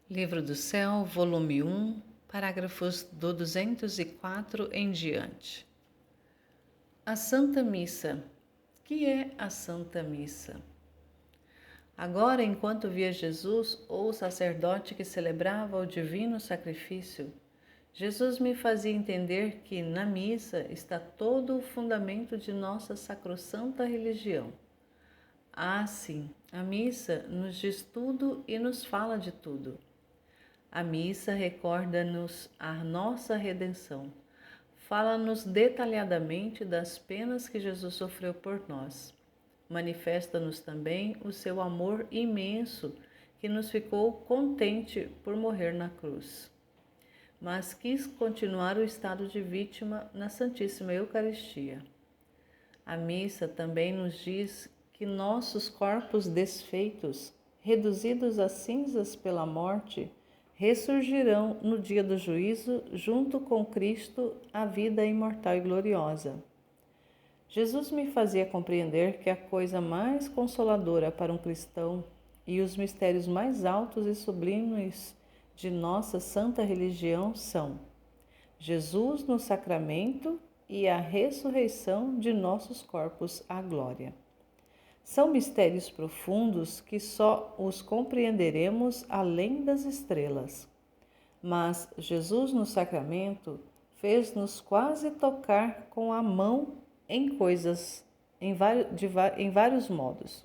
Livro do Céu, volume 1, parágrafos do 204 em diante. A Santa Missa. Que é a Santa Missa? Agora, enquanto via Jesus, ou o sacerdote que celebrava o divino sacrifício, Jesus me fazia entender que na missa está todo o fundamento de nossa sacrossanta religião. Sim, a missa nos diz tudo e nos fala de tudo. A missa recorda-nos a nossa redenção. Fala-nos detalhadamente das penas que Jesus sofreu por nós. Manifesta-nos também o seu amor imenso que nos ficou contente por morrer na cruz. Mas quis continuar o estado de vítima na Santíssima Eucaristia. A missa também nos diz que nossos corpos desfeitos, reduzidos a cinzas pela morte, ressurgirão no dia do juízo junto com Cristo à vida imortal e gloriosa. Jesus me fazia compreender que a coisa mais consoladora para um cristão e os mistérios mais altos e sublimes de nossa santa religião são Jesus no sacramento e a ressurreição de nossos corpos à glória. São mistérios profundos que só os compreenderemos além das estrelas. Mas Jesus no sacramento fez-nos quase tocar com a mão em coisas em vários modos.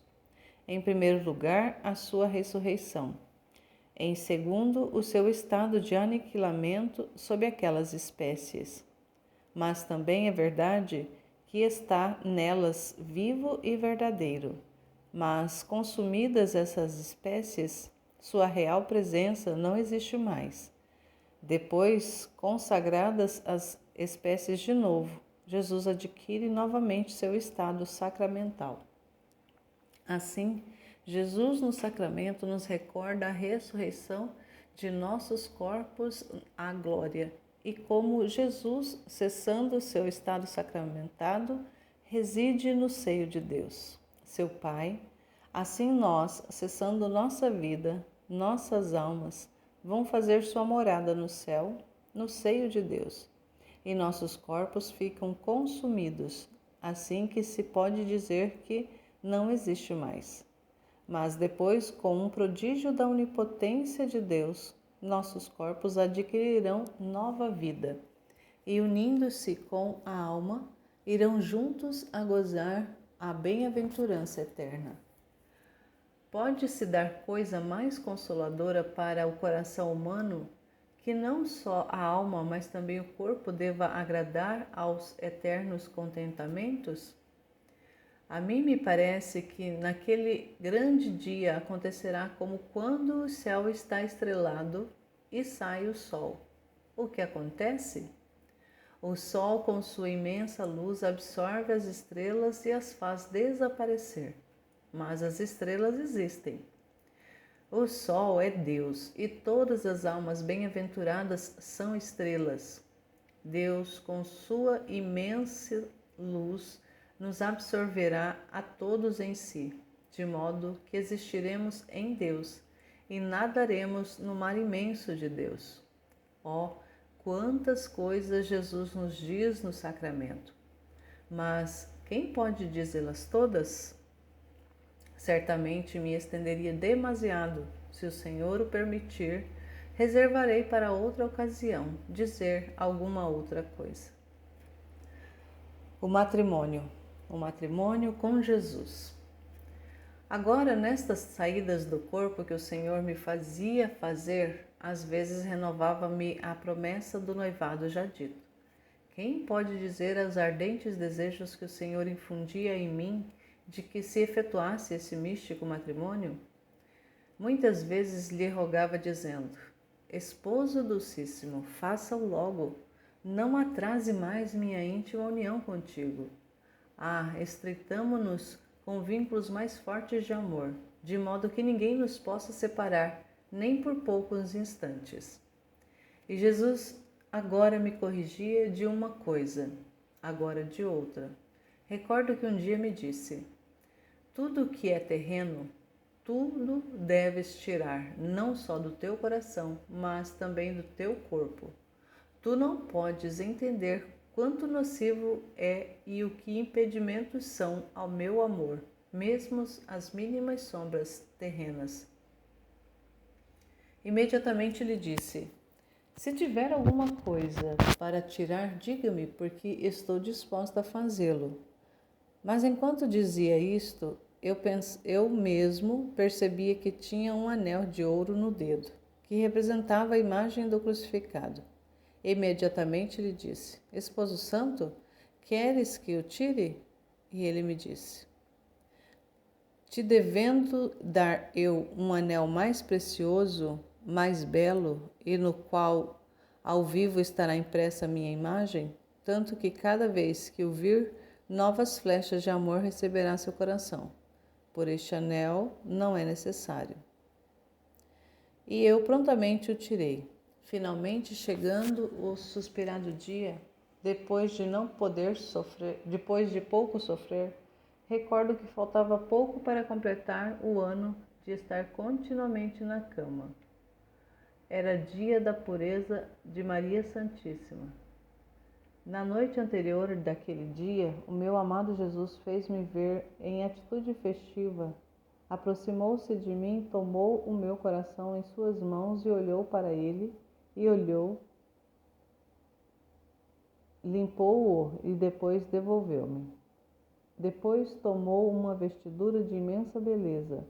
Em primeiro lugar, a sua ressurreição. Em segundo, o seu estado de aniquilamento sob aquelas espécies. Mas também é verdade que está nelas vivo e verdadeiro. Mas, consumidas essas espécies, sua real presença não existe mais. Depois, consagradas as espécies de novo, Jesus adquire novamente seu estado sacramental. Assim, Jesus no sacramento nos recorda a ressurreição de nossos corpos à glória e como Jesus, cessando seu estado sacramentado, reside no seio de Deus, seu Pai. Assim nós, cessando nossa vida, nossas almas vão fazer sua morada no céu, no seio de Deus, e nossos corpos ficam consumidos, assim que se pode dizer que não existe mais. Mas depois, com um prodígio da onipotência de Deus, nossos corpos adquirirão nova vida e, unindo-se com a alma, irão juntos a gozar a bem-aventurança eterna. Pode-se dar coisa mais consoladora para o coração humano que não só a alma, mas também o corpo deva agradar aos eternos contentamentos? A mim me parece que naquele grande dia acontecerá como quando o céu está estrelado e sai o sol. O que acontece? O sol, com sua imensa luz, absorve as estrelas e as faz desaparecer. Mas as estrelas existem. O sol é Deus e todas as almas bem-aventuradas são estrelas. Deus, com sua imensa luz, nos absorverá a todos em si, de modo que existiremos em Deus e nadaremos no mar imenso de Deus. Oh, quantas coisas Jesus nos diz no sacramento! Mas quem pode dizê-las todas? Certamente me estenderia demasiado. Se o Senhor o permitir, reservarei para outra ocasião dizer alguma outra coisa. O matrimônio com Jesus. Agora, nestas saídas do corpo que o Senhor me fazia fazer, às vezes renovava-me a promessa do noivado já dito. Quem pode dizer aos ardentes desejos que o Senhor infundia em mim de que se efetuasse esse místico matrimônio? Muitas vezes lhe rogava dizendo: Esposo Dulcíssimo, faça-o logo, não atrase mais minha íntima união contigo. Estreitamo-nos com vínculos mais fortes de amor, de modo que ninguém nos possa separar, nem por poucos instantes. E Jesus agora me corrigia de uma coisa, agora de outra. Recordo que um dia me disse: tudo o que é terreno tudo deves tirar, não só do teu coração, mas também do teu corpo. Tu não podes entender quanto nocivo é e o que impedimentos são ao meu amor, mesmo as mínimas sombras terrenas. Imediatamente lhe disse: se tiver alguma coisa para tirar, diga-me, porque estou disposta a fazê-lo. Mas enquanto dizia isto, eu mesmo percebia que tinha um anel de ouro no dedo, que representava a imagem do crucificado. Imediatamente lhe disse: Esposo santo, queres que eu tire? E ele me disse: te devendo dar eu um anel mais precioso, mais belo, e no qual ao vivo estará impressa a minha imagem, tanto que cada vez que o vir, novas flechas de amor receberá seu coração. Por este anel não é necessário. E eu prontamente o tirei. Finalmente, chegando o suspirado dia, depois de pouco sofrer, recordo que faltava pouco para completar o ano de estar continuamente na cama. Era dia da pureza de Maria Santíssima. Na noite anterior daquele dia, o meu amado Jesus fez-me ver em atitude festiva. Aproximou-se de mim, tomou o meu coração em suas mãos e olhou para ele, limpou-o e depois devolveu-me. Depois tomou uma vestidura de imensa beleza.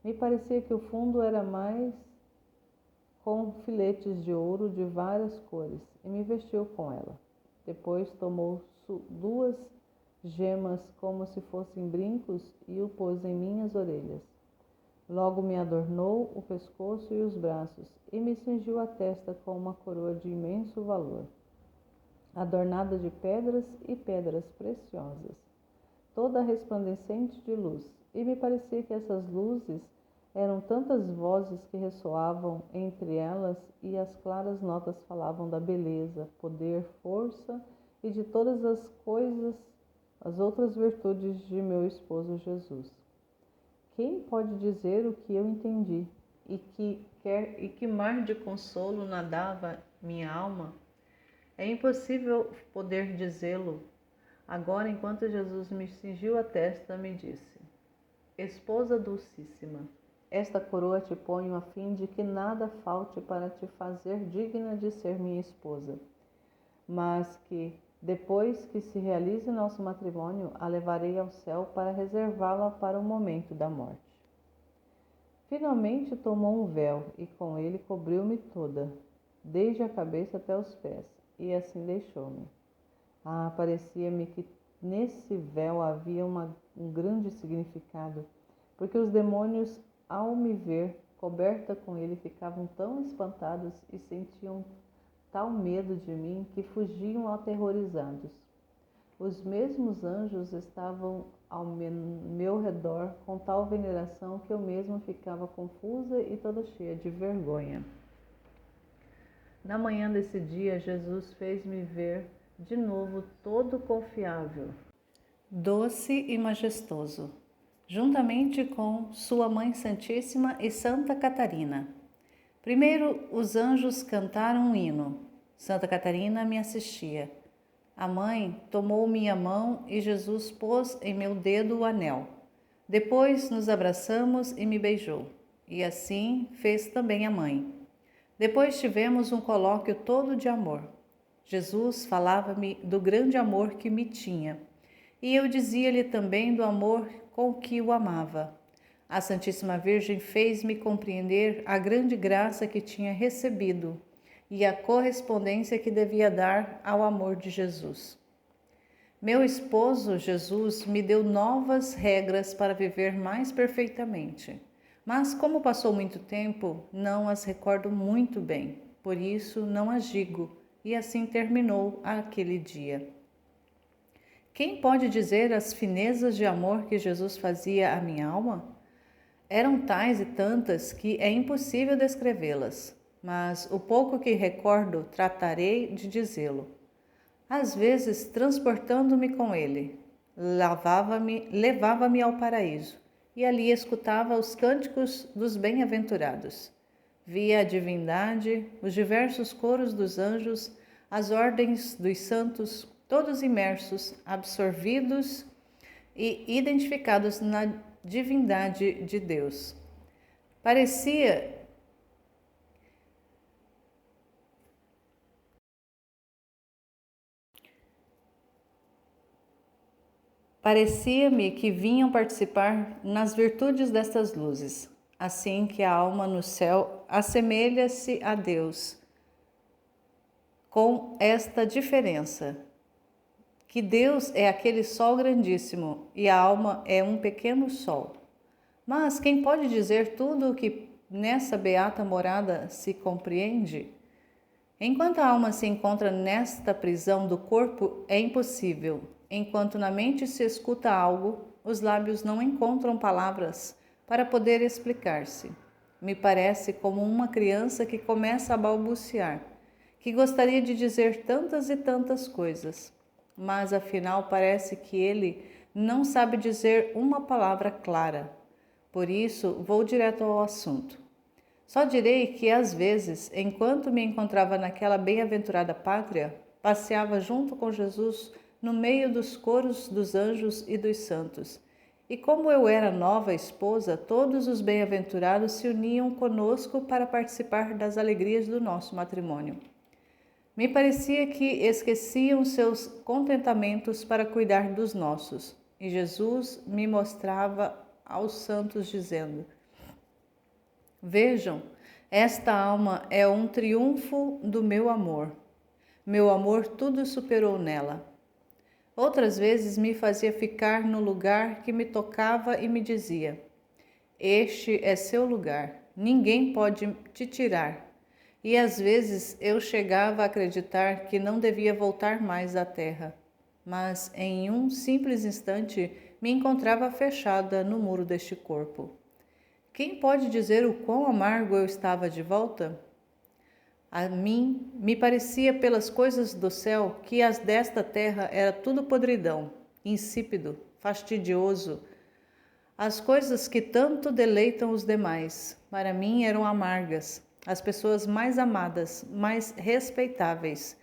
Me parecia que o fundo era mais com filetes de ouro de várias cores e me vestiu com ela. Depois tomou duas gemas como se fossem brincos e o pôs em minhas orelhas. Logo me adornou o pescoço e os braços e me cingiu a testa com uma coroa de imenso valor, adornada de pedras e pedras preciosas, toda resplandecente de luz, e me parecia que essas luzes eram tantas vozes que ressoavam entre elas e as claras notas falavam da beleza, poder, força e de todas as coisas, as outras virtudes de meu esposo Jesus. Quem pode dizer o que eu entendi e que mar de consolo nadava minha alma? É impossível poder dizê-lo. Agora, enquanto Jesus me cingiu a testa, me disse: Esposa dulcíssima, esta coroa te ponho a fim de que nada falte para te fazer digna de ser minha esposa, mas que, depois que se realize nosso matrimônio, a levarei ao céu para reservá-la para o momento da morte. Finalmente tomou um véu e com ele cobriu-me toda, desde a cabeça até os pés, e assim deixou-me. Parecia-me que nesse véu havia um grande significado, porque os demônios, ao me ver coberta com ele, ficavam tão espantados e sentiam tal medo de mim que fugiam aterrorizados. Os mesmos anjos estavam ao meu redor com tal veneração que eu mesma ficava confusa e toda cheia de vergonha. Na manhã desse dia, Jesus fez-me ver de novo todo confiável, doce e majestoso, juntamente com sua Mãe Santíssima e Santa Catarina. Primeiro, os anjos cantaram um hino. Santa Catarina me assistia. A mãe tomou minha mão e Jesus pôs em meu dedo o anel. Depois nos abraçamos e me beijou. E assim fez também a mãe. Depois tivemos um colóquio todo de amor. Jesus falava-me do grande amor que me tinha. E eu dizia-lhe também do amor com que o amava. A Santíssima Virgem fez-me compreender a grande graça que tinha recebido e a correspondência que devia dar ao amor de Jesus. Meu esposo, Jesus, me deu novas regras para viver mais perfeitamente, mas como passou muito tempo, não as recordo muito bem, por isso não as digo, e assim terminou aquele dia. Quem pode dizer as finezas de amor que Jesus fazia à minha alma? Eram tais e tantas que é impossível descrevê-las, mas o pouco que recordo tratarei de dizê-lo. Às vezes, transportando-me com ele, levava-me ao paraíso, e ali escutava os cânticos dos bem-aventurados. Via a divindade, os diversos coros dos anjos, as ordens dos santos, todos imersos, absorvidos e identificados na divindade de Deus. Parecia-me que vinham participar nas virtudes destas luzes, assim que a alma no céu assemelha-se a Deus, com esta diferença, que Deus é aquele sol grandíssimo e a alma é um pequeno sol. Mas quem pode dizer tudo o que nessa beata morada se compreende? Enquanto a alma se encontra nesta prisão do corpo, é impossível. Enquanto na mente se escuta algo, os lábios não encontram palavras para poder explicar-se. Me parece como uma criança que começa a balbuciar, que gostaria de dizer tantas e tantas coisas, mas afinal parece que ele não sabe dizer uma palavra clara. Por isso, vou direto ao assunto. Só direi que, às vezes, enquanto me encontrava naquela bem-aventurada pátria, passeava junto com Jesus no meio dos coros dos anjos e dos santos. E como eu era nova esposa, todos os bem-aventurados se uniam conosco para participar das alegrias do nosso matrimônio. Me parecia que esqueciam seus contentamentos para cuidar dos nossos, e Jesus me mostrava aos santos dizendo: vejam, esta alma é um triunfo do meu amor. Meu amor tudo superou nela. Outras vezes me fazia ficar no lugar que me tocava e me dizia: este é seu lugar, ninguém pode te tirar. E às vezes eu chegava a acreditar que não devia voltar mais à terra. Mas em um simples instante me encontrava fechada no muro deste corpo. Quem pode dizer o quão amargo eu estava de volta? A mim me parecia pelas coisas do céu que as desta terra era tudo podridão, insípido, fastidioso. As coisas que tanto deleitam os demais, para mim eram amargas. As pessoas mais amadas, mais respeitáveis,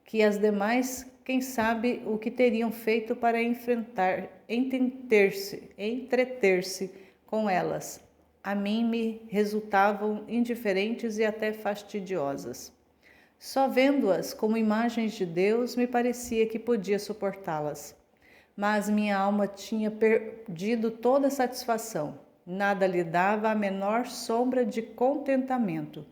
que as demais, quem sabe o que teriam feito para entreter-se com elas. A mim me resultavam indiferentes e até fastidiosas. Só vendo-as como imagens de Deus, me parecia que podia suportá-las. Mas minha alma tinha perdido toda satisfação. Nada lhe dava a menor sombra de contentamento.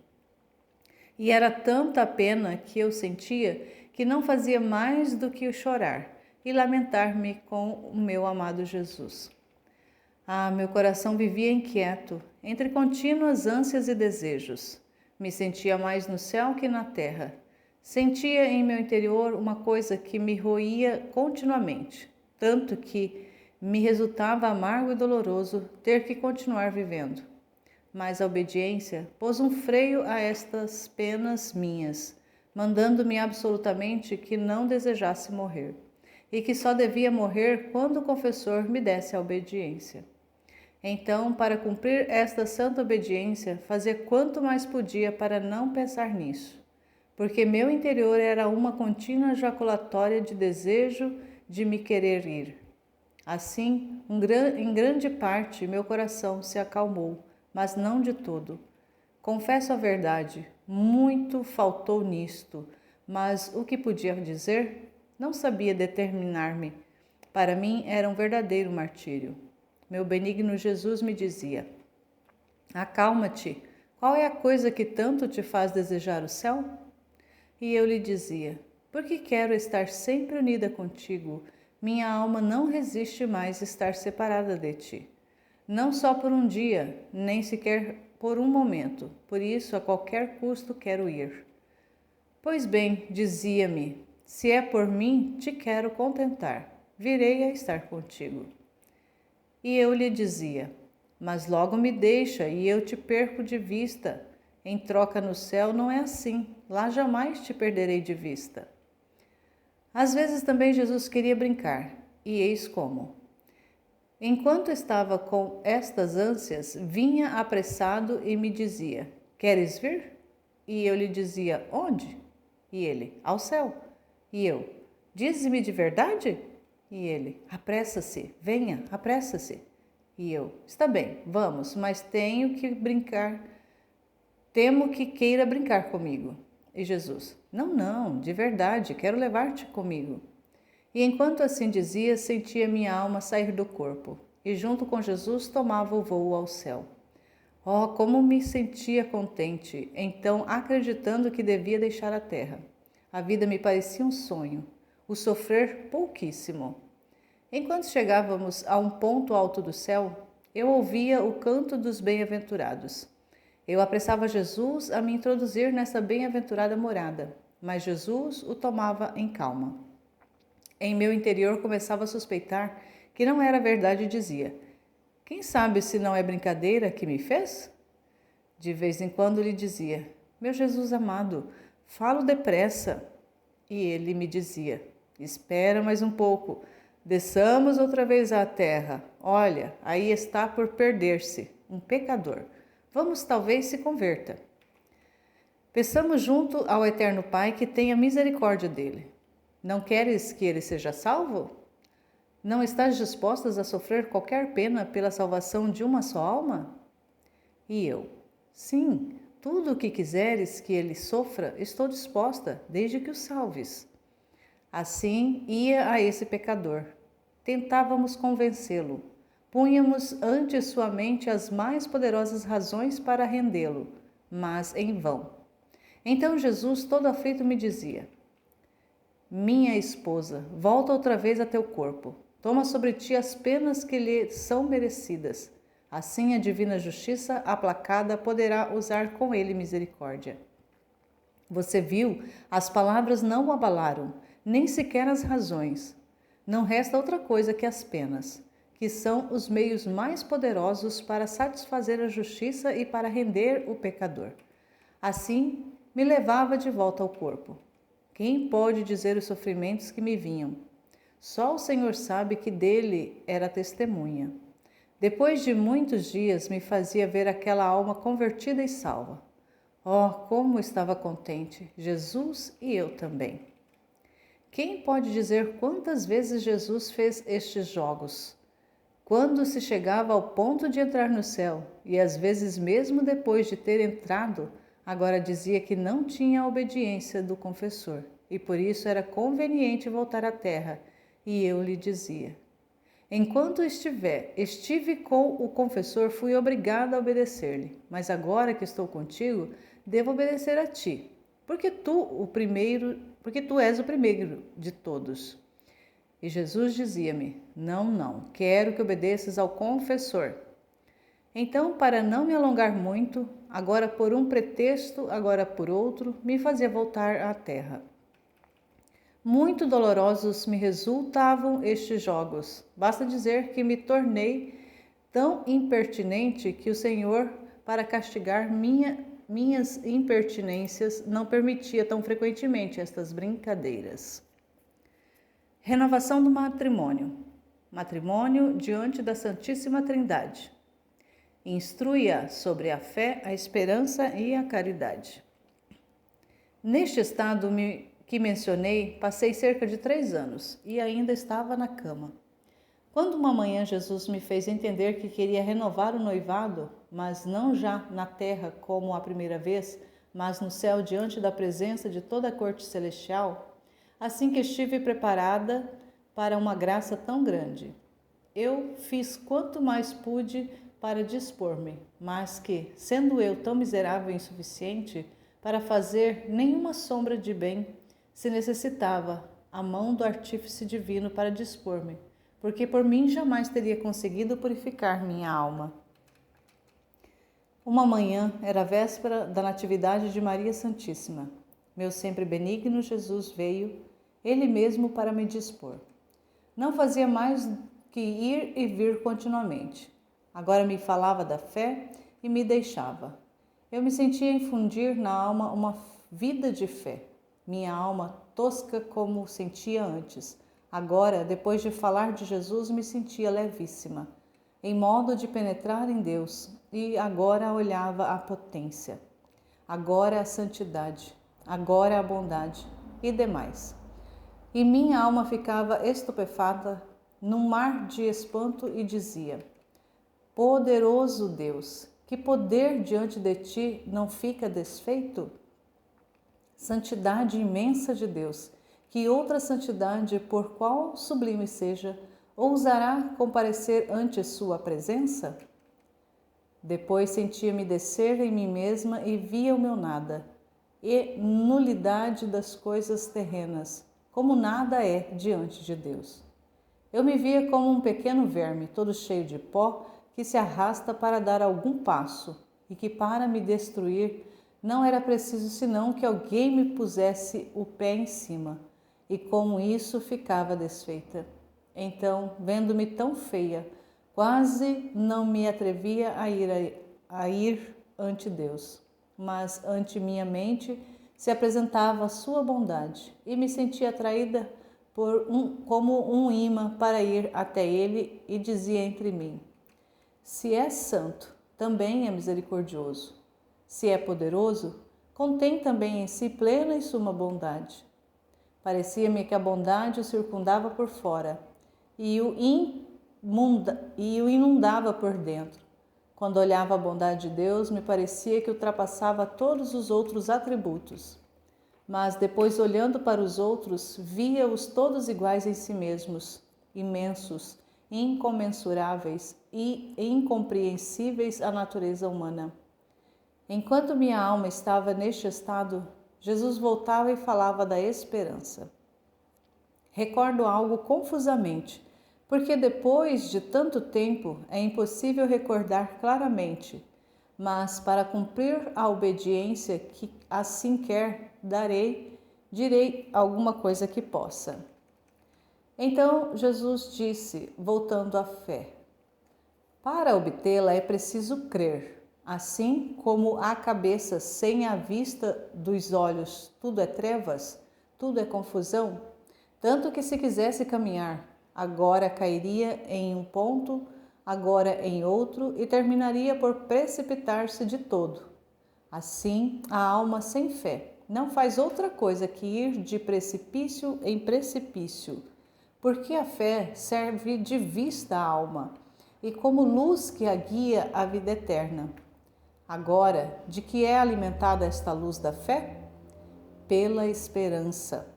E era tanta a pena que eu sentia que não fazia mais do que chorar e lamentar-me com o meu amado Jesus. Meu coração vivia inquieto, entre contínuas ânsias e desejos. Me sentia mais no céu que na terra. Sentia em meu interior uma coisa que me roía continuamente, tanto que me resultava amargo e doloroso ter que continuar vivendo. Mas a obediência pôs um freio a estas penas minhas, mandando-me absolutamente que não desejasse morrer, e que só devia morrer quando o confessor me desse a obediência. Então, para cumprir esta santa obediência, fazia quanto mais podia para não pensar nisso, porque meu interior era uma contínua jaculatória de desejo de me querer ir. Assim, em grande parte, meu coração se acalmou, mas não de todo. Confesso a verdade, muito faltou nisto, mas o que podia dizer? Não sabia determinar-me. Para mim era um verdadeiro martírio. Meu benigno Jesus me dizia: acalma-te, qual é a coisa que tanto te faz desejar o céu? E eu lhe dizia: porque quero estar sempre unida contigo, minha alma não resiste mais estar separada de ti. Não só por um dia, nem sequer por um momento, por isso a qualquer custo quero ir. Pois bem, dizia-me, se é por mim, te quero contentar, virei a estar contigo. E eu lhe dizia: mas logo me deixa e eu te perco de vista. Em troca no céu não é assim, lá jamais te perderei de vista. Às vezes também Jesus queria brincar, e eis como. Enquanto estava com estas ânsias, vinha apressado e me dizia: Queres vir? E eu lhe dizia: Onde? E ele: Ao céu. E eu: Dize-me de verdade? E ele: Apressa-se, venha, apressa-se. E eu: Está bem, vamos, mas temo que queira brincar comigo. E Jesus: Não, de verdade, quero levar-te comigo. E enquanto assim dizia, sentia minha alma sair do corpo, e junto com Jesus tomava o voo ao céu. Oh, como me sentia contente, então acreditando que devia deixar a terra. A vida me parecia um sonho, o sofrer pouquíssimo. Enquanto chegávamos a um ponto alto do céu, eu ouvia o canto dos bem-aventurados. Eu apressava Jesus a me introduzir nessa bem-aventurada morada, mas Jesus o tomava em calma. Em meu interior começava a suspeitar que não era verdade e dizia: Quem sabe se não é brincadeira que me fez? De vez em quando lhe dizia: Meu Jesus amado, falo depressa. E ele me dizia: Espera mais um pouco, desçamos outra vez à terra. Olha, aí está por perder-se, um pecador. Vamos, talvez se converta. Peçamos junto ao Eterno Pai que tenha misericórdia dele. Não queres que ele seja salvo? Não estás dispostas a sofrer qualquer pena pela salvação de uma só alma? E eu: Sim, tudo o que quiseres que ele sofra, estou disposta, desde que o salves. Assim ia a esse pecador. Tentávamos convencê-lo. Punhamos ante sua mente as mais poderosas razões para rendê-lo, mas em vão. Então Jesus, todo aflito, me dizia: Minha esposa, volta outra vez a teu corpo. Toma sobre ti as penas que lhe são merecidas. Assim a divina justiça aplacada poderá usar com ele misericórdia. Você viu, as palavras não o abalaram, nem sequer as razões. Não resta outra coisa que as penas, que são os meios mais poderosos para satisfazer a justiça e para render o pecador. Assim, me levava de volta ao corpo. Quem pode dizer os sofrimentos que me vinham? Só o Senhor sabe que dele era testemunha. Depois de muitos dias me fazia ver aquela alma convertida e salva. Oh, como estava contente, Jesus e eu também. Quem pode dizer quantas vezes Jesus fez estes jogos? Quando se chegava ao ponto de entrar no céu, e às vezes mesmo depois de ter entrado, agora dizia que não tinha a obediência do confessor, e por isso era conveniente voltar à terra, e eu lhe dizia: Enquanto estive com o confessor, fui obrigada a obedecer-lhe, mas agora que estou contigo, devo obedecer a ti, porque tu és o primeiro de todos. E Jesus dizia-me: Não, quero que obedeças ao confessor. Então, para não me alongar muito, agora por um pretexto, agora por outro, me fazia voltar à terra. Muito dolorosos me resultavam estes jogos. Basta dizer que me tornei tão impertinente que o Senhor, para castigar minhas impertinências, não permitia tão frequentemente estas brincadeiras. Renovação do matrimônio. Matrimônio diante da Santíssima Trindade. Instrui-a sobre a fé, a esperança e a caridade. Neste estado que mencionei, passei cerca de 3 anos e ainda estava na cama. Quando uma manhã Jesus me fez entender que queria renovar o noivado, mas não já na terra como a primeira vez, mas no céu diante da presença de toda a corte celestial, assim que estive preparada para uma graça tão grande, eu fiz quanto mais pude para dispor-me, mas que, sendo eu tão miserável e insuficiente para fazer nenhuma sombra de bem, se necessitava a mão do artífice divino para dispor-me, porque por mim jamais teria conseguido purificar minha alma. Uma manhã era a véspera da Natividade de Maria Santíssima. Meu sempre benigno Jesus veio, ele mesmo, para me dispor. Não fazia mais que ir e vir continuamente. Agora me falava da fé e me deixava. Eu me sentia infundir na alma uma vida de fé. Minha alma, tosca como sentia antes, Agora, depois de falar de Jesus, me sentia levíssima, em modo de penetrar em Deus, e agora olhava a potência, agora a santidade, agora a bondade e demais. E minha alma ficava estupefata num mar de espanto e dizia: Poderoso Deus, que poder diante de ti não fica desfeito? Santidade imensa de Deus, que outra santidade, por qual sublime seja, ousará comparecer ante sua presença? Depois sentia-me descer em mim mesma e via o meu nada, e nulidade das coisas terrenas, como nada é diante de Deus. Eu me via como um pequeno verme, todo cheio de pó, que se arrasta para dar algum passo, e que para me destruir não era preciso senão que alguém me pusesse o pé em cima, e com isso ficava desfeita. Então, vendo-me tão feia, quase não me atrevia a ir ante Deus, mas ante minha mente se apresentava a sua bondade, e me sentia atraída como um imã para ir até ele, e dizia entre mim: se é santo, também é misericordioso. Se é poderoso, contém também em si plena e suma bondade. Parecia-me que a bondade o circundava por fora e o inundava por dentro. Quando olhava a bondade de Deus, me parecia que ultrapassava todos os outros atributos. Mas depois, olhando para os outros, via-os todos iguais em si mesmos, imensos, incomensuráveis e incompreensíveis à natureza humana. Enquanto minha alma estava neste estado, Jesus voltava e falava da esperança. Recordo algo confusamente, porque depois de tanto tempo é impossível recordar claramente, mas para cumprir a obediência que assim quer, direi alguma coisa que possa. Então Jesus disse, voltando à fé: para obtê-la é preciso crer. Assim como a cabeça sem a vista dos olhos, tudo é trevas, tudo é confusão, tanto que se quisesse caminhar, agora cairia em um ponto, agora em outro e terminaria por precipitar-se de todo. Assim, a alma sem fé não faz outra coisa que ir de precipício em precipício, porque a fé serve de vista à alma e como luz que a guia à vida eterna. Agora, de que é alimentada esta luz da fé? Pela esperança.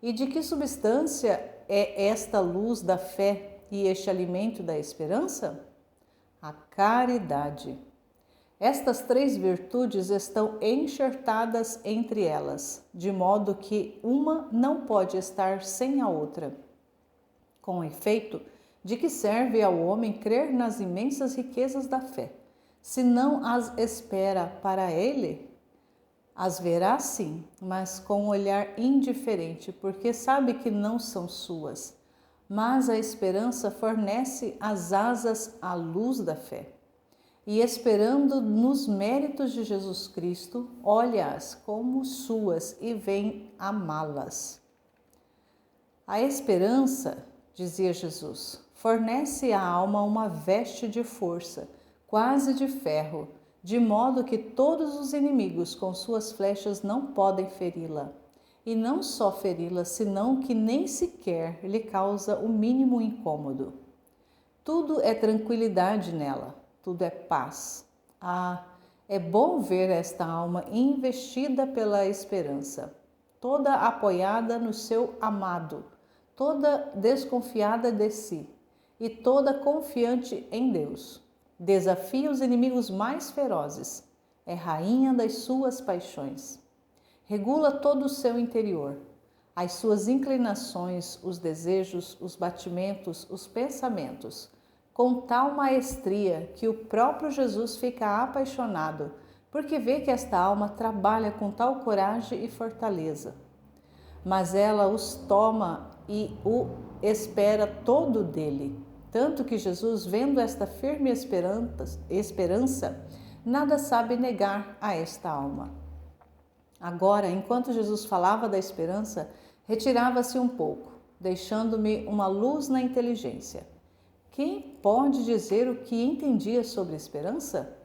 E de que substância é esta luz da fé e este alimento da esperança? A caridade. Estas três virtudes estão enxertadas entre elas, de modo que uma não pode estar sem a outra. Com efeito, de que serve ao homem crer nas imensas riquezas da fé, se não as espera para ele? As verá sim, mas com um olhar indiferente, porque sabe que não são suas. Mas a esperança fornece as asas à luz da fé. E esperando nos méritos de Jesus Cristo, olha-as como suas e vem amá-las. A esperança, dizia Jesus, fornece à alma uma veste de força, quase de ferro, de modo que todos os inimigos com suas flechas não podem feri-la. E não só feri-la, senão que nem sequer lhe causa o mínimo incômodo. Tudo é tranquilidade nela, tudo é paz. Ah, é bom ver esta alma investida pela esperança, toda apoiada no seu amado, toda desconfiada de si e toda confiante em Deus. Desafia os inimigos mais ferozes, é rainha das suas paixões. Regula todo o seu interior, as suas inclinações, os desejos, os batimentos, os pensamentos, com tal maestria que o próprio Jesus fica apaixonado, porque vê que esta alma trabalha com tal coragem e fortaleza. Mas ela os toma e o espera todo dele. Tanto que Jesus, vendo esta firme esperança, nada sabe negar a esta alma. Agora, enquanto Jesus falava da esperança, retirava-se um pouco, deixando-me uma luz na inteligência. Quem pode dizer o que entendia sobre esperança?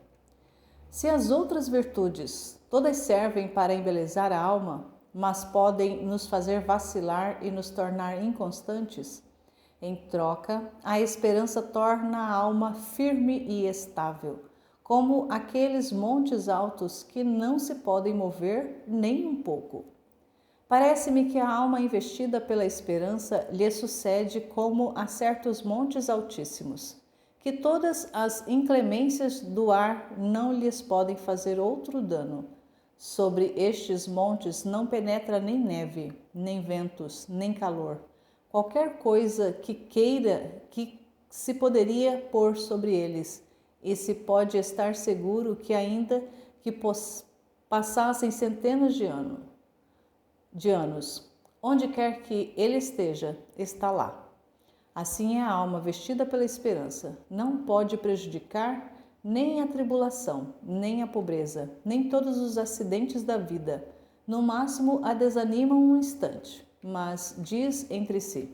Se as outras virtudes todas servem para embelezar a alma, mas podem nos fazer vacilar e nos tornar inconstantes, em troca, a esperança torna a alma firme e estável, como aqueles montes altos que não se podem mover nem um pouco. Parece-me que a alma investida pela esperança lhe sucede como a certos montes altíssimos, que todas as inclemências do ar não lhes podem fazer outro dano. Sobre estes montes não penetra nem neve, nem ventos, nem calor. Qualquer coisa que queira que se poderia pôr sobre eles, e se pode estar seguro que ainda que passassem centenas de anos, onde quer que ele esteja, está lá. Assim é a alma vestida pela esperança, não pode prejudicar nem a tribulação, nem a pobreza, nem todos os acidentes da vida. No máximo a desanimam um instante, mas diz entre si: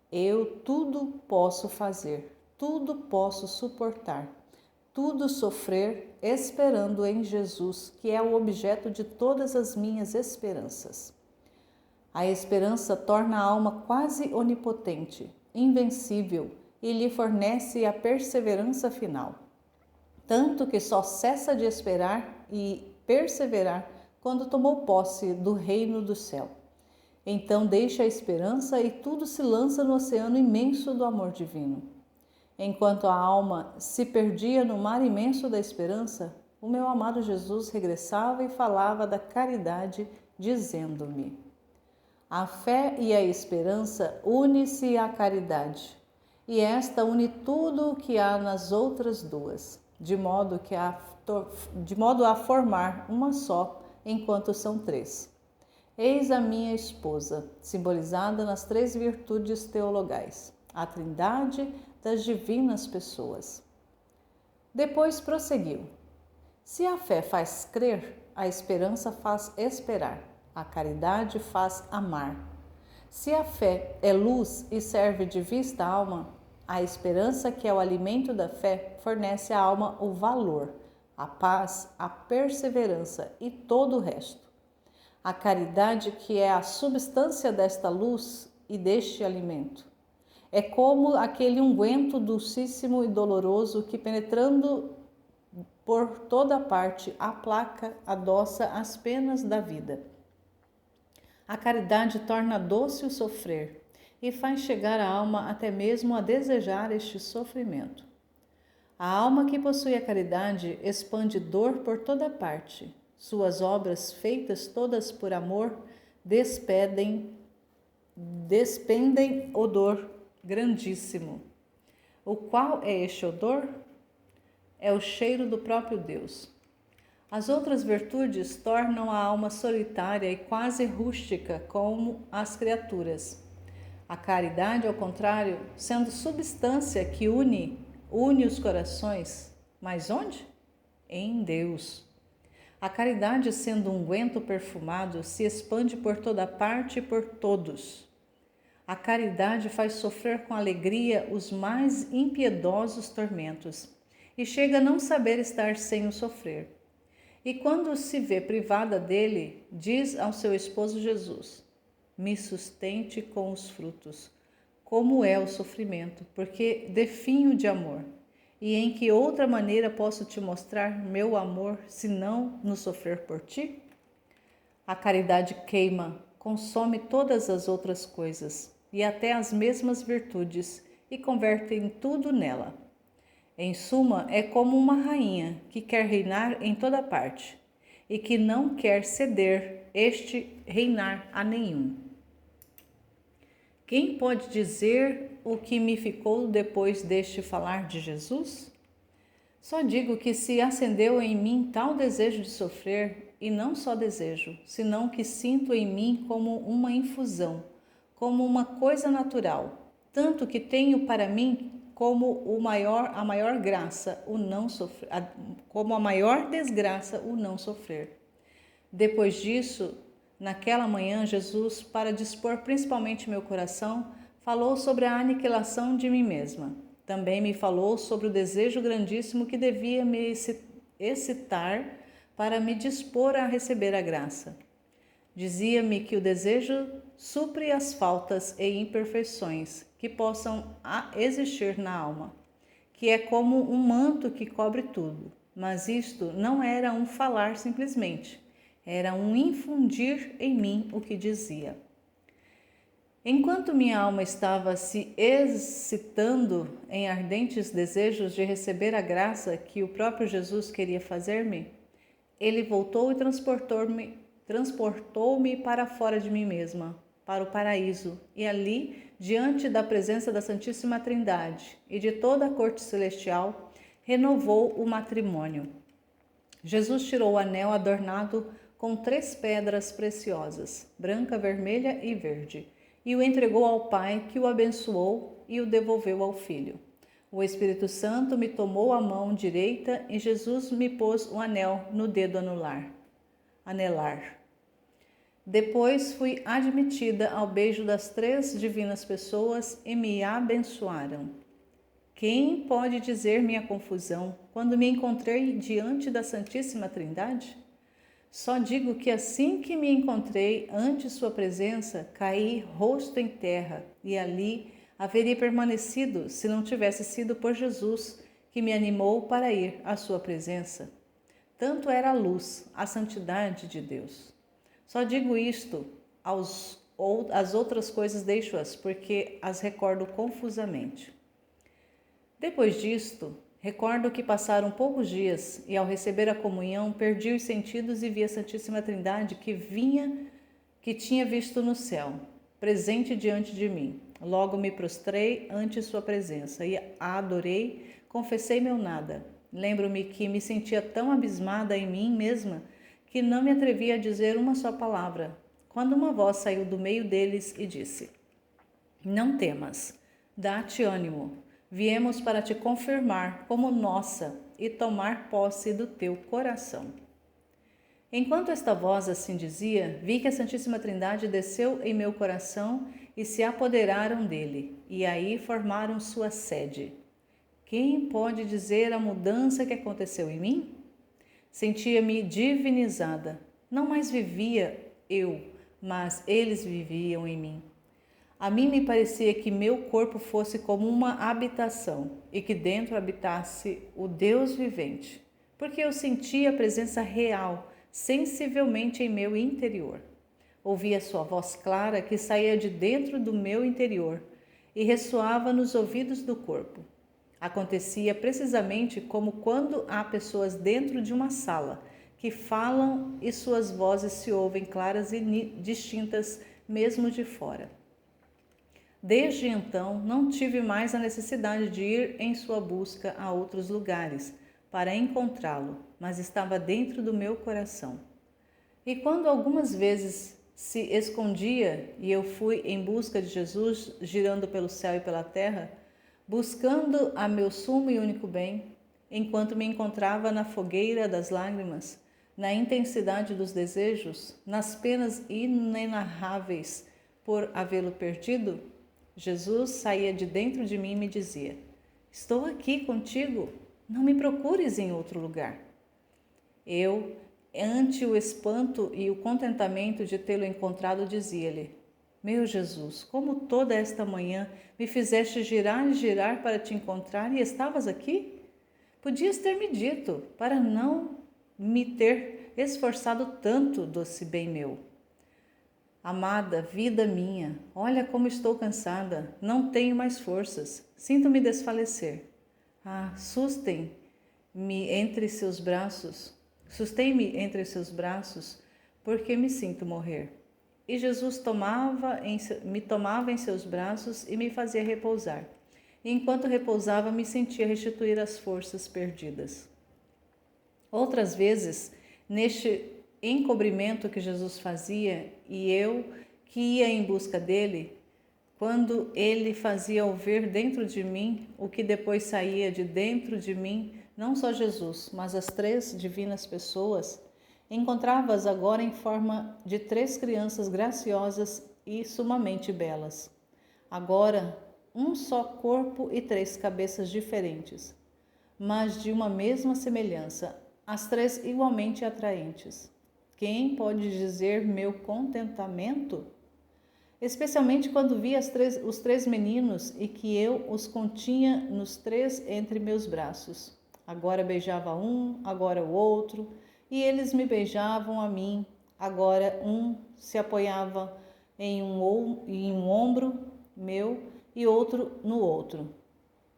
eu tudo posso fazer, tudo posso suportar, tudo sofrer, esperando em Jesus, que é o objeto de todas as minhas esperanças. A esperança torna a alma quase onipotente, invencível, e lhe fornece a perseverança final. Tanto que só cessa de esperar e perseverar quando tomou posse do reino do céu. Então deixa a esperança e tudo se lança no oceano imenso do amor divino. Enquanto a alma se perdia no mar imenso da esperança, o meu amado Jesus regressava e falava da caridade, dizendo-me: a fé e a esperança une-se à caridade, e esta une tudo o que há nas outras duas, de modo a formar uma só, enquanto são três. Eis a minha esposa, simbolizada nas três virtudes teologais, a trindade das divinas pessoas. Depois prosseguiu: se a fé faz crer, a esperança faz esperar, a caridade faz amar. Se a fé é luz e serve de vista à alma, a esperança, que é o alimento da fé, fornece à alma o valor, a paz, a perseverança e todo o resto. A caridade, que é a substância desta luz e deste alimento, é como aquele unguento dulcíssimo e doloroso que, penetrando por toda parte, aplaca, adoça as penas da vida. A caridade torna doce o sofrer e faz chegar a alma até mesmo a desejar este sofrimento. A alma que possui a caridade expande dor por toda parte. Suas obras, feitas todas por amor, despendem odor grandíssimo. O qual é este odor? É o cheiro do próprio Deus. As outras virtudes tornam a alma solitária e quase rústica como as criaturas. A caridade, ao contrário, sendo substância que une os corações. Mas onde? Em Deus. A caridade, sendo um unguento perfumado, se expande por toda parte e por todos. A caridade faz sofrer com alegria os mais impiedosos tormentos e chega a não saber estar sem o sofrer. E quando se vê privada dele, diz ao seu esposo Jesus: me sustente com os frutos. Como é o sofrimento, porque definho de amor. E em que outra maneira posso te mostrar meu amor, senão no sofrer por ti? A caridade queima, consome todas as outras coisas, e até as mesmas virtudes, e converte em tudo nela. Em suma, é como uma rainha que quer reinar em toda parte, e que não quer ceder este reinar a nenhum. Quem pode dizer o que me ficou depois deste falar de Jesus? Só digo que se acendeu em mim tal desejo de sofrer, e não só desejo, senão que sinto em mim como uma infusão, como uma coisa natural, tanto que tenho para mim como a maior graça o não sofrer, como a maior desgraça o não sofrer. Depois disso, Naquela manhã, Jesus, para dispor principalmente meu coração, falou sobre a aniquilação de mim mesma. Também me falou sobre o desejo grandíssimo que devia me excitar para me dispor a receber a graça. Dizia-me que o desejo supre as faltas e imperfeições que possam existir na alma, que é como um manto que cobre tudo. Mas isto não era um falar simplesmente, era um infundir em mim o que dizia. Enquanto minha alma estava se excitando em ardentes desejos de receber a graça que o próprio Jesus queria fazer-me, ele voltou e transportou-me para fora de mim mesma, para o paraíso, e ali, diante da presença da Santíssima Trindade e de toda a corte celestial, renovou o matrimônio. Jesus tirou o anel adornado com 3 pedras preciosas, branca, vermelha e verde, e o entregou ao Pai, que o abençoou e o devolveu ao Filho. O Espírito Santo me tomou a mão direita e Jesus me pôs o anel no dedo anelar. Depois fui admitida ao beijo das 3 divinas pessoas e me abençoaram. Quem pode dizer minha confusão quando me encontrei diante da Santíssima Trindade? Só digo que assim que me encontrei ante sua presença, caí rosto em terra e ali haveria permanecido se não tivesse sido por Jesus que me animou para ir à sua presença. Tanto era a luz, a santidade de Deus. Só digo isto, as outras coisas deixo-as, porque as recordo confusamente. Depois disto, recordo que passaram poucos dias e ao receber a comunhão perdi os sentidos e vi a Santíssima Trindade que tinha visto no céu, presente diante de mim. Logo me prostrei ante sua presença e a adorei, confessei meu nada. Lembro-me que me sentia tão abismada em mim mesma que não me atrevia a dizer uma só palavra, quando uma voz saiu do meio deles e disse: Não temas, dá-te ânimo. Viemos para te confirmar como nossa e tomar posse do teu coração. Enquanto esta voz assim dizia, vi que a Santíssima Trindade desceu em meu coração e se apoderaram dele, e aí formaram sua sede. Quem pode dizer a mudança que aconteceu em mim? Sentia-me divinizada. Não mais vivia eu, mas eles viviam em mim. A mim me parecia que meu corpo fosse como uma habitação e que dentro habitasse o Deus vivente, porque eu sentia a presença real, sensivelmente em meu interior. Ouvia sua voz clara que saía de dentro do meu interior e ressoava nos ouvidos do corpo. Acontecia precisamente como quando há pessoas dentro de uma sala que falam e suas vozes se ouvem claras e distintas mesmo de fora. Desde então, não tive mais a necessidade de ir em sua busca a outros lugares para encontrá-lo, mas estava dentro do meu coração. E quando algumas vezes se escondia e eu fui em busca de Jesus, girando pelo céu e pela terra, buscando a meu sumo e único bem, enquanto me encontrava na fogueira das lágrimas, na intensidade dos desejos, nas penas inenarráveis por havê-lo perdido, Jesus saía de dentro de mim e me dizia: Estou aqui contigo, não me procures em outro lugar. Eu, ante o espanto e o contentamento de tê-lo encontrado, dizia-lhe: Meu Jesus, como toda esta manhã me fizeste girar e girar para te encontrar e estavas aqui? Podias ter me dito, para não me ter esforçado tanto, doce bem meu. Amada, vida minha, olha como estou cansada, não tenho mais forças, sinto-me desfalecer. Ah, sustém-me entre seus braços, porque me sinto morrer. E Jesus me tomava em seus braços e me fazia repousar. E enquanto repousava, me sentia restituir as forças perdidas. Outras vezes, neste encobrimento que Jesus fazia e eu que ia em busca dele, quando ele fazia ouvir dentro de mim o que depois saía de dentro de mim, não só Jesus, mas as 3 divinas pessoas, Encontrava-as agora em forma de 3 crianças graciosas e sumamente belas. Agora, um só corpo e 3 cabeças diferentes, mas de uma mesma semelhança, as 3 igualmente atraentes. Quem pode dizer meu contentamento? Especialmente quando vi os 3 meninos e que eu os continha nos 3 entre meus braços. Agora beijava um, agora o outro, e eles me beijavam a mim. Agora um se apoiava em um ombro meu e outro no outro.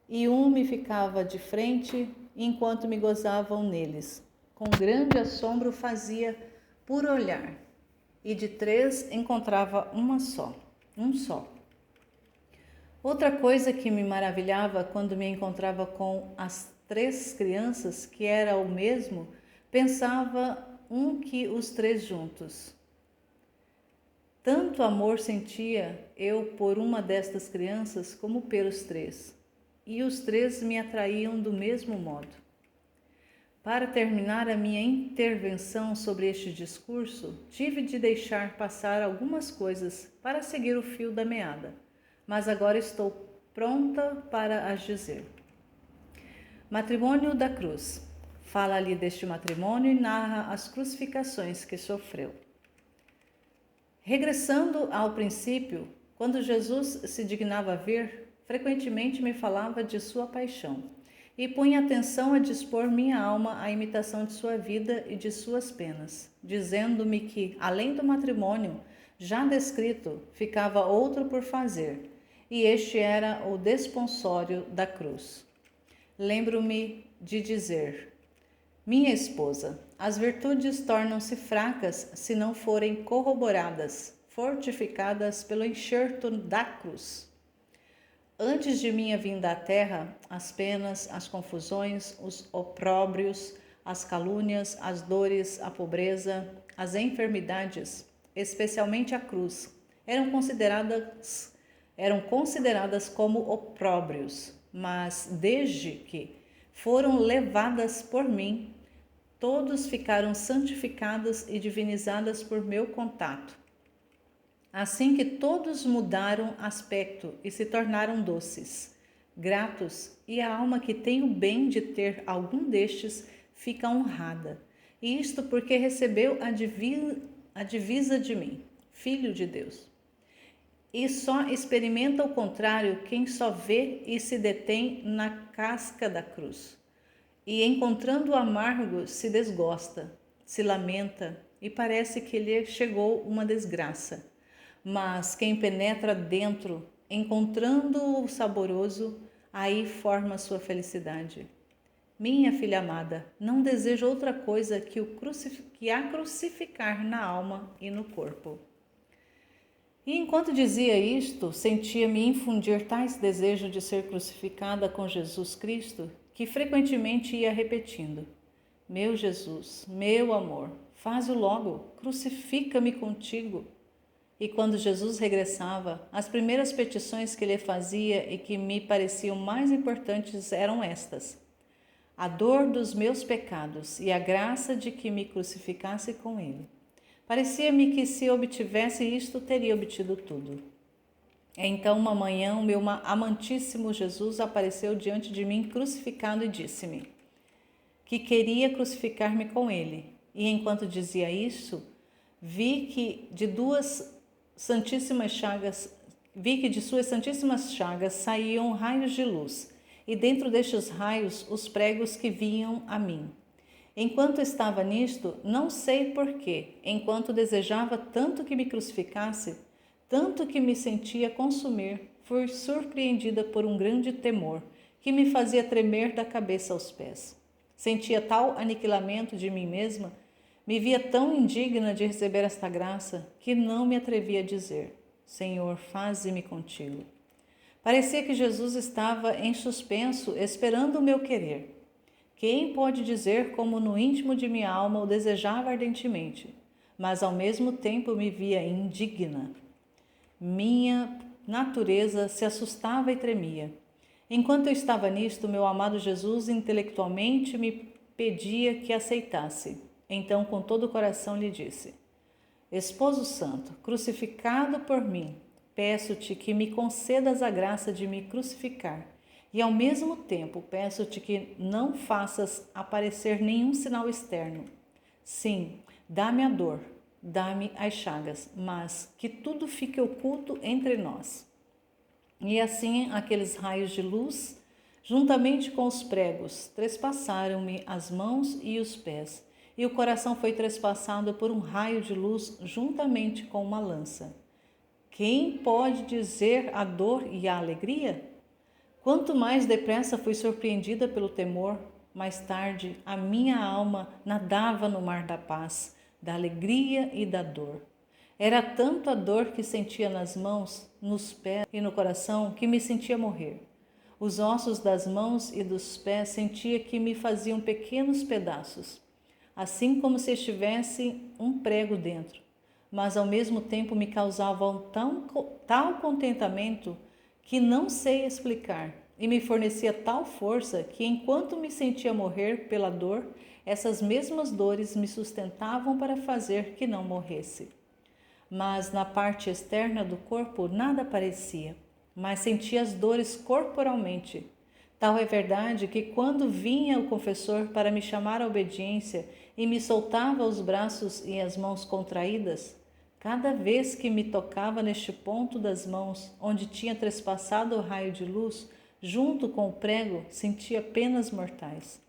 E um me ficava de frente enquanto me gozavam neles. Com grande assombro fazia por olhar, e de 3 encontrava um só. Outra coisa que me maravilhava quando me encontrava com as 3 crianças, que era o mesmo, pensava que os 3 juntos. Tanto amor sentia eu por uma destas crianças como pelos 3, e os 3 me atraíam do mesmo modo. Para terminar a minha intervenção sobre este discurso, tive de deixar passar algumas coisas para seguir o fio da meada, mas agora estou pronta para as dizer. Matrimônio da cruz. Fala-lhe deste matrimônio e narra as crucificações que sofreu. Regressando ao princípio, quando Jesus se dignava vir, frequentemente me falava de sua paixão e punha atenção a dispor minha alma à imitação de sua vida e de suas penas, dizendo-me que, além do matrimônio já descrito, ficava outro por fazer, e este era o desponsório da cruz. Lembro-me de dizer: minha esposa, as virtudes tornam-se fracas se não forem corroboradas, fortificadas pelo enxerto da cruz. Antes de minha vinda à terra, as penas, as confusões, os opróbrios, as calúnias, as dores, a pobreza, as enfermidades, especialmente a cruz, eram consideradas como opróbrios, mas desde que foram levadas por mim, todos ficaram santificados e divinizados por meu contato. Assim que todos mudaram aspecto e se tornaram doces, gratos, e a alma que tem o bem de ter algum destes fica honrada. E isto porque recebeu a divisa de mim, Filho de Deus. E só experimenta o contrário quem só vê e se detém na casca da cruz. E encontrando o amargo se desgosta, se lamenta e parece que lhe chegou uma desgraça. Mas quem penetra dentro, encontrando o saboroso, aí forma sua felicidade. Minha filha amada, não desejo outra coisa que a crucificar na alma e no corpo. E enquanto dizia isto, sentia-me infundir tais desejos de ser crucificada com Jesus Cristo, que frequentemente ia repetindo: meu Jesus, meu amor, faze-o logo, crucifica-me contigo. E quando Jesus regressava, as primeiras petições que lhe fazia e que me pareciam mais importantes eram estas: a dor dos meus pecados e a graça de que me crucificasse com ele. Parecia-me que se obtivesse isto, teria obtido tudo. Então, uma manhã, o meu amantíssimo Jesus apareceu diante de mim crucificado e disse-me que queria crucificar-me com ele. E enquanto dizia isso, vi que de suas santíssimas chagas saíam raios de luz, e dentro destes raios os pregos que vinham a mim. Enquanto estava nisto, não sei porquê, enquanto desejava tanto que me crucificasse, tanto que me sentia consumir, fui surpreendida por um grande temor, que me fazia tremer da cabeça aos pés. Sentia tal aniquilamento de mim mesma, me via tão indigna de receber esta graça, que não me atrevia a dizer: Senhor, faze-me contigo. Parecia que Jesus estava em suspenso, esperando o meu querer. Quem pode dizer como no íntimo de minha alma o desejava ardentemente, mas ao mesmo tempo me via indigna. Minha natureza se assustava e tremia. Enquanto eu estava nisto, meu amado Jesus intelectualmente me pedia que aceitasse. Então, com todo o coração, lhe disse: Esposo Santo, crucificado por mim, peço-te que me concedas a graça de me crucificar, e ao mesmo tempo peço-te que não faças aparecer nenhum sinal externo. Sim, dá-me a dor, dá-me as chagas, mas que tudo fique oculto entre nós. E assim aqueles raios de luz, juntamente com os pregos, trespassaram-me as mãos e os pés, e o coração foi trespassado por um raio de luz juntamente com uma lança. Quem pode dizer a dor e a alegria? Quanto mais depressa fui surpreendida pelo temor, mais tarde a minha alma nadava no mar da paz, da alegria e da dor. Era tanto a dor que sentia nas mãos, nos pés e no coração que me sentia morrer. Os ossos das mãos e dos pés sentia que me faziam pequenos pedaços, assim como se estivesse um prego dentro, mas ao mesmo tempo me causavam tal contentamento que não sei explicar, e me fornecia tal força que, enquanto me sentia morrer pela dor, essas mesmas dores me sustentavam para fazer que não morresse. Mas na parte externa do corpo nada aparecia, mas sentia as dores corporalmente. Tal é verdade que, quando vinha o confessor para me chamar à obediência e me soltava os braços e as mãos contraídas, cada vez que me tocava neste ponto das mãos, onde tinha trespassado o raio de luz, junto com o prego, sentia penas mortais.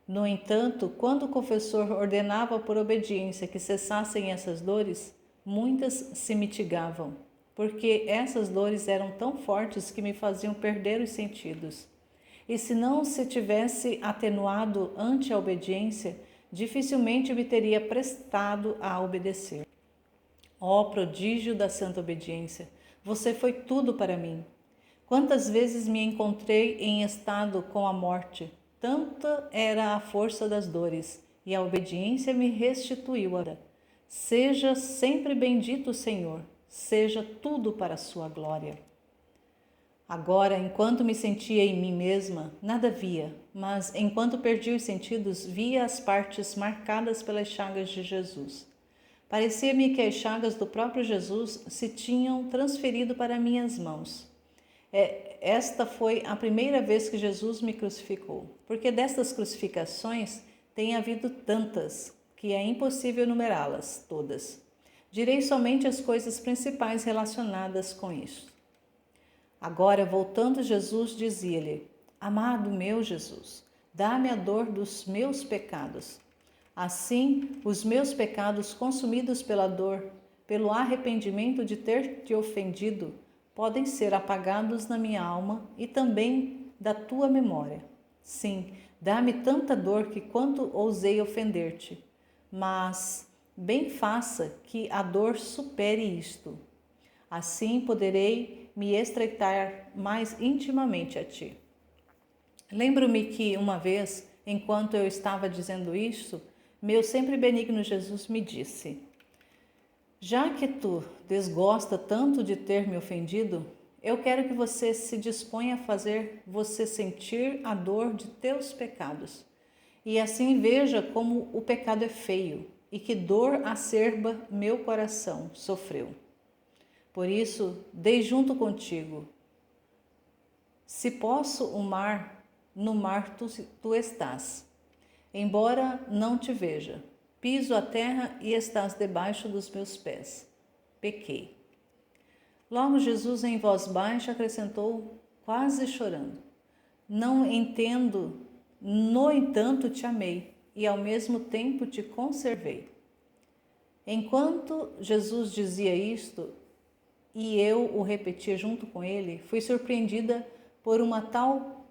No entanto, quando o confessor ordenava por obediência que cessassem essas dores, muitas se mitigavam, porque essas dores eram tão fortes que me faziam perder os sentidos. E se não se tivesse atenuado ante a obediência, dificilmente me teria prestado a obedecer. Ó prodígio da santa obediência, você foi tudo para mim. Quantas vezes me encontrei em estado com a morte, tanta era a força das dores, e a obediência me restituiu a vida. Seja sempre bendito o Senhor, seja tudo para a sua glória. Agora, enquanto me sentia em mim mesma, nada via, mas enquanto perdi os sentidos, via as partes marcadas pelas chagas de Jesus. Parecia-me que as chagas do próprio Jesus se tinham transferido para minhas mãos. Esta foi a primeira vez que Jesus me crucificou, porque destas crucificações tem havido tantas, que é impossível numerá-las todas. Direi somente as coisas principais relacionadas com isso. Agora, voltando Jesus, dizia-lhe: Amado meu Jesus, dá-me a dor dos meus pecados. Assim, os meus pecados consumidos pela dor, pelo arrependimento de ter te ofendido, podem ser apagados na minha alma e também da tua memória. Sim, dá-me tanta dor que quanto ousei ofender-te, mas bem faça que a dor supere isto. Assim poderei me estreitar mais intimamente a ti. Lembro-me que uma vez, enquanto eu estava dizendo isto, meu sempre benigno Jesus me disse: Já que tu desgosta tanto de ter me ofendido, eu quero que você se disponha a fazer você sentir a dor de teus pecados. E assim veja como o pecado é feio e que dor acerba meu coração sofreu. Por isso, dei junto contigo. Se posso o mar, no mar tu estás. Embora não te veja, piso a terra e estás debaixo dos meus pés. Pequei. Logo Jesus, em voz baixa, acrescentou, quase chorando: Não entendo, no entanto te amei e ao mesmo tempo te conservei. Enquanto Jesus dizia isto, e eu o repetia junto com ele, fui surpreendida por uma tal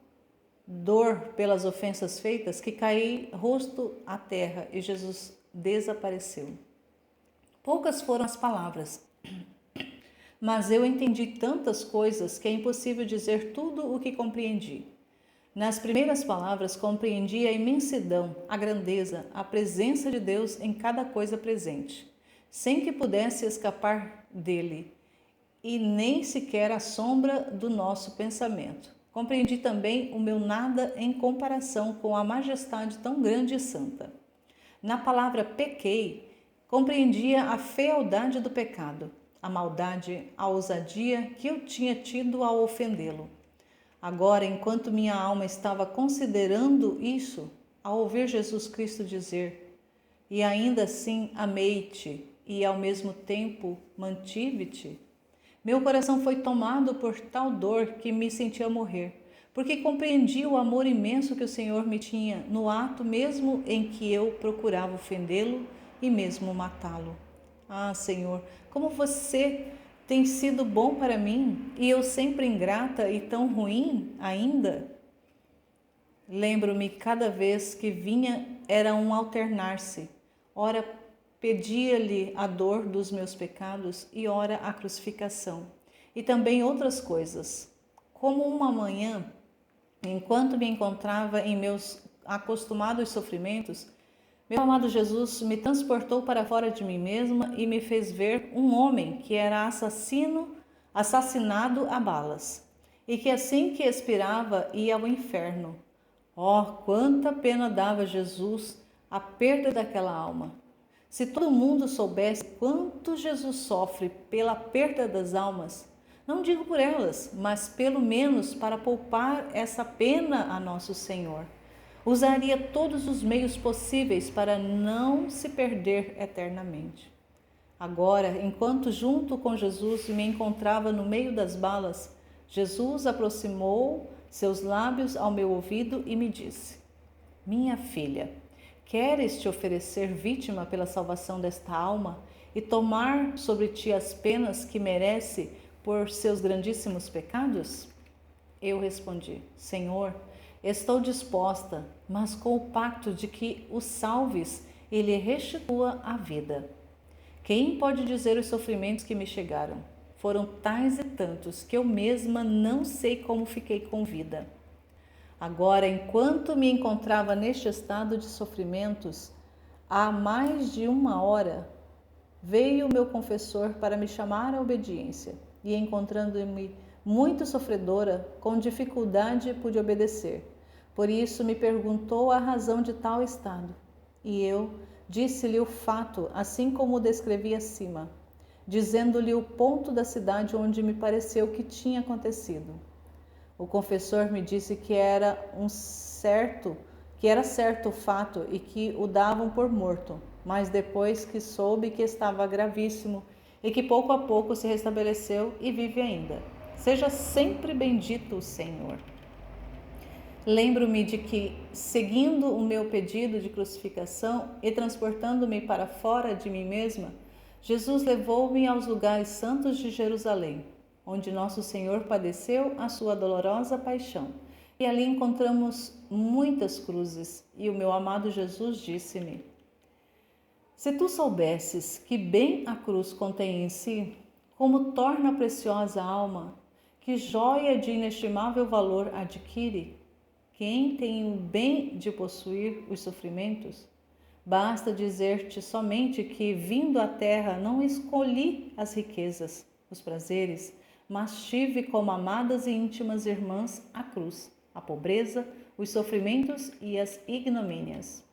dor pelas ofensas feitas que caí rosto à terra e Jesus desapareceu. Poucas foram as palavras, mas eu entendi tantas coisas que é impossível dizer tudo o que compreendi. Nas primeiras palavras compreendi a imensidão, a grandeza, a presença de Deus em cada coisa presente, sem que pudesse escapar dele, e nem sequer a sombra do nosso pensamento. Compreendi também o meu nada em comparação com a majestade tão grande e santa. Na palavra pequei, compreendia a fealdade do pecado, a maldade, a ousadia que eu tinha tido ao ofendê-lo. Agora, enquanto minha alma estava considerando isso, ao ouvir Jesus Cristo dizer: "E ainda assim amei-te, e ao mesmo tempo mantive-te", meu coração foi tomado por tal dor que me sentia morrer, porque compreendi o amor imenso que o Senhor me tinha no ato mesmo em que eu procurava ofendê-lo e mesmo matá-lo. Ah, Senhor, como você tem sido bom para mim e eu sempre ingrata e tão ruim ainda? Lembro-me cada vez que vinha era um alternar-se. Ora pedia-lhe a dor dos meus pecados e ora a crucificação. E também outras coisas. Como uma manhã, enquanto me encontrava em meus acostumados sofrimentos, meu amado Jesus me transportou para fora de mim mesma e me fez ver um homem que era assassinado a balas, e que assim que expirava ia ao inferno. Oh, quanta pena dava Jesus a perda daquela alma! Se todo mundo soubesse quanto Jesus sofre pela perda das almas, não digo por elas, mas pelo menos para poupar essa pena a nosso Senhor, usaria todos os meios possíveis para não se perder eternamente. Agora, enquanto junto com Jesus me encontrava no meio das balas, Jesus aproximou seus lábios ao meu ouvido e me disse: "Minha filha, queres te oferecer vítima pela salvação desta alma e tomar sobre ti as penas que merece por seus grandíssimos pecados?" Eu respondi: "Senhor, estou disposta, mas com o pacto de que o salves e lhe restitua a vida." Quem pode dizer os sofrimentos que me chegaram? Foram tais e tantos que eu mesma não sei como fiquei com vida. Agora, enquanto me encontrava neste estado de sofrimentos, há mais de uma hora, veio o meu confessor para me chamar à obediência, e encontrando-me muito sofredora, com dificuldade pude obedecer. Por isso me perguntou a razão de tal estado, e eu disse-lhe o fato, assim como o descrevi acima, dizendo-lhe o ponto da cidade onde me pareceu que tinha acontecido. O confessor me disse que era certo o fato e que o davam por morto, mas depois que soube que estava gravíssimo e que pouco a pouco se restabeleceu e vive ainda. Seja sempre bendito o Senhor. Lembro-me de que, seguindo o meu pedido de crucificação e transportando-me para fora de mim mesma, Jesus levou-me aos lugares santos de Jerusalém, onde nosso Senhor padeceu a sua dolorosa paixão. E ali encontramos muitas cruzes, e o meu amado Jesus disse-me: "Se tu soubesses que bem a cruz contém em si, como torna preciosa a alma, que joia de inestimável valor adquire, quem tem o bem de possuir os sofrimentos? Basta dizer-te somente que, vindo à terra, não escolhi as riquezas, os prazeres, mas tive como amadas e íntimas irmãs a cruz, a pobreza, os sofrimentos e as ignomínias."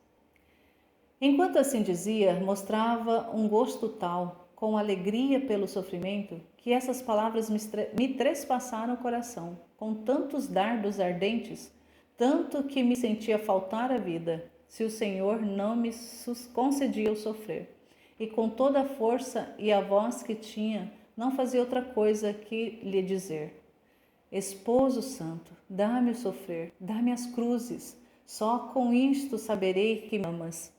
Enquanto assim dizia, mostrava um gosto tal, com alegria pelo sofrimento, que essas palavras me trespassaram o coração, com tantos dardos ardentes, tanto que me sentia faltar a vida, se o Senhor não me concedia o sofrer. E com toda a força e a voz que tinha, não fazia outra coisa que lhe dizer: "Esposo santo, dá-me o sofrer, dá-me as cruzes, só com isto saberei que me amas.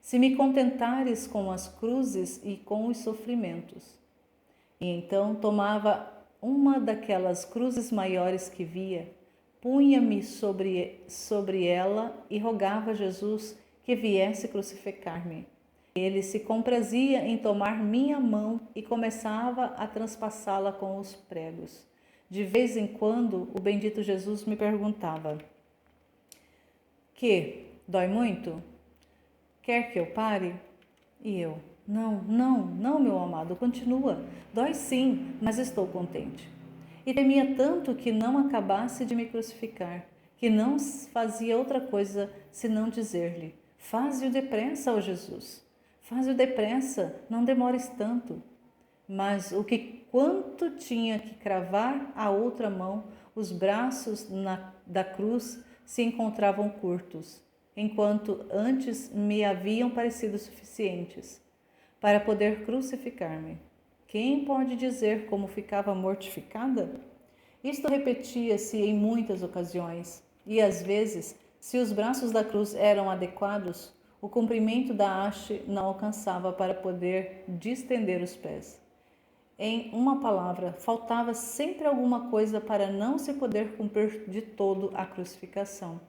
Se me contentares com as cruzes e com os sofrimentos." E então tomava uma daquelas cruzes maiores que via, punha-me sobre ela e rogava a Jesus que viesse crucificar-me. Ele se comprazia em tomar minha mão e começava a transpassá-la com os pregos. De vez em quando, o bendito Jesus me perguntava: "Que? Dói muito? Quer que eu pare?" E eu: Não, meu amado, continua. Dói sim, mas estou contente." E temia tanto que não acabasse de me crucificar, que não fazia outra coisa senão dizer-lhe: Faze-o depressa, ó Jesus. Faze-o depressa, não demores tanto. Mas quanto tinha que cravar a outra mão, os braços da cruz se encontravam curtos, enquanto antes me haviam parecido suficientes para poder crucificar-me. Quem pode dizer como ficava mortificada? Isto repetia-se em muitas ocasiões, e às vezes, se os braços da cruz eram adequados, o comprimento da haste não alcançava para poder distender os pés. Em uma palavra, faltava sempre alguma coisa para não se poder cumprir de todo a crucificação.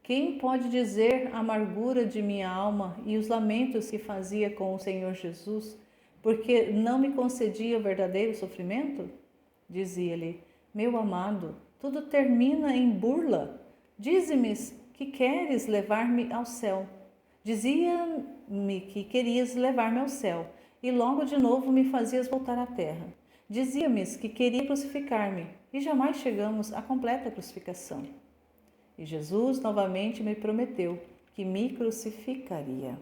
Quem pode dizer a amargura de minha alma e os lamentos que fazia com o Senhor Jesus, porque não me concedia o verdadeiro sofrimento? Dizia-lhe: meu amado, tudo termina em burla. Dize-me que queres levar-me ao céu. Dizia-me que querias levar-me ao céu, e logo de novo me fazias voltar à terra. Dizia-me que queria crucificar-me, e jamais chegamos à completa crucificação. E Jesus novamente me prometeu que me crucificaria.